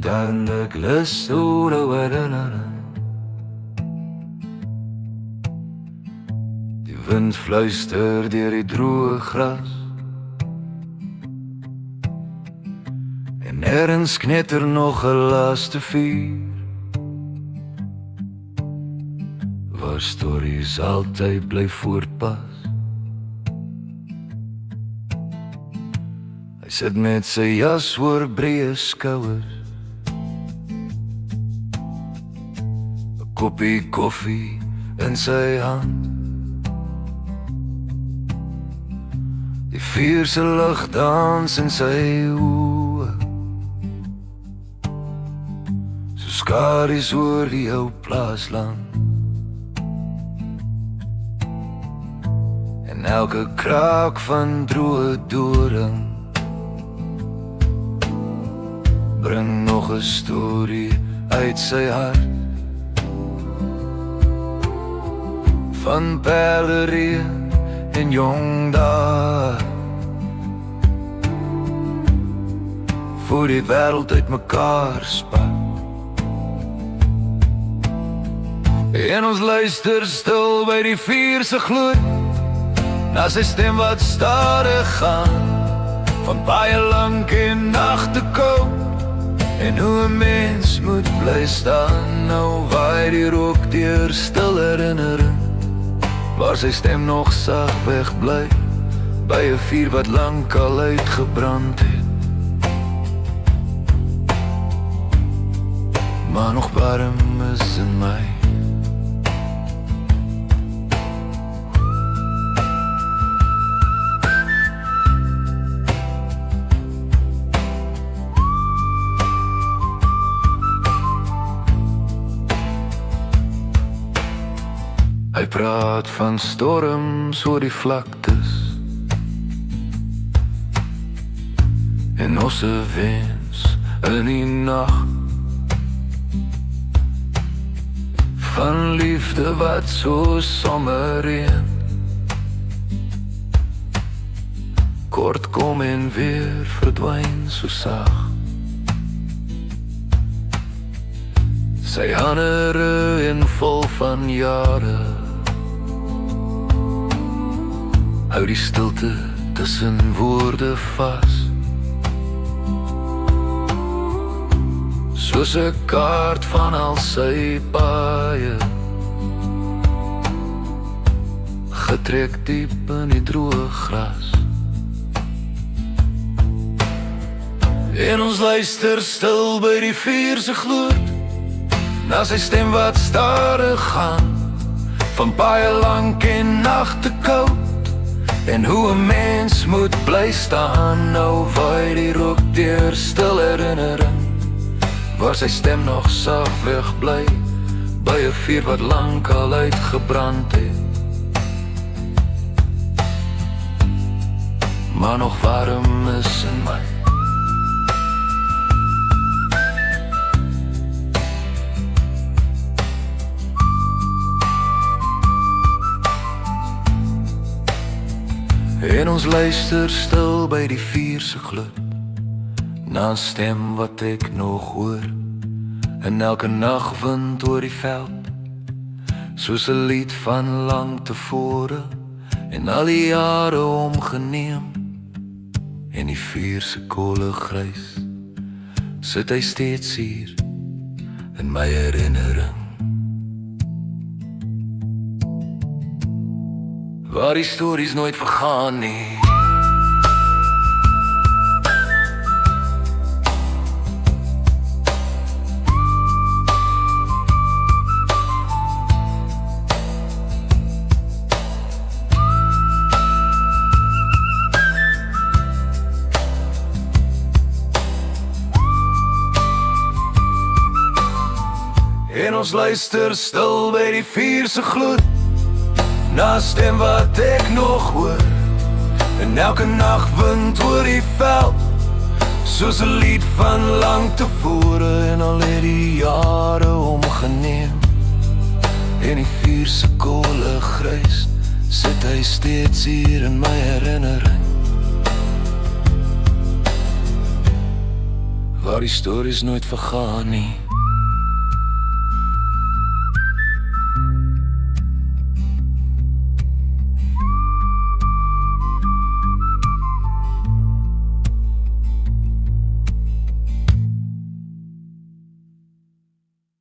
Duidelijk lust hoe de wedden. Die wind fluister deur die droë gras en ergens knetter nog 'n laaste vuur waar stories altyd bly voortpas. Hy sit met sy jas oor breë skouers, 'n koppie koffie in sy hand. Die vuur se lig dans in sy oë, so skadu's oor die ou plaasland. En elke kraak van droë doring bring nog 'n storie uit sy hart, van perlerie en jong dae, voor die wêreld uit mekaar spat. En ons luister stil by die vuur se gloed, na sy stem wat stadig gaan, van baie lank en nagte koud, en hoe 'n mens moet bly staan. Nou waai die rook deur stil herinnering, waar sy stem nog sag wegbly, by 'n vuur wat lank al uitgebrand het, maar nog warm is in my. Hy praat van storms oor die vlaktes en ons wens in die nacht, van liefde wat so sommerreën kort kom en weer verdwyn so sag. Sy hande en vol van jare hou die stilte tussen woorde vas, soos 'n kaart van al sy paaie, getrek diep in die droë gras. En ons luister stil by die vuur se gloed, na sy stem wat stadig gaan, van baie lank en nagte koud, en hoe 'n mens moet bly staan. Nou waai die rook deur stil herinnering, waar sy stem nog sag wegbly, by 'n vuur wat lank al uitgebrand het, maar nog warm is in my. En ons luister stil by die vuur se gloed, na 'n stem wat ek nog hoor, in elke nagwind oor die veld, soos 'n lied van lang tevore, en al die jare omgeneem. En die vuur se kole grys, sit hy steeds hier in my herinnering, waar die stories nooit vergaan nie. En ons luister stil by die vuur se gloed, na 'n stem wat ek nog hoor, en elke nag wind oor die veld, soos 'n lied van lang tevore. En al het die jare omgeneem en die vuur se kole grys, sit hy steeds hier in my herinnering, waar die stories nooit vergaan nie.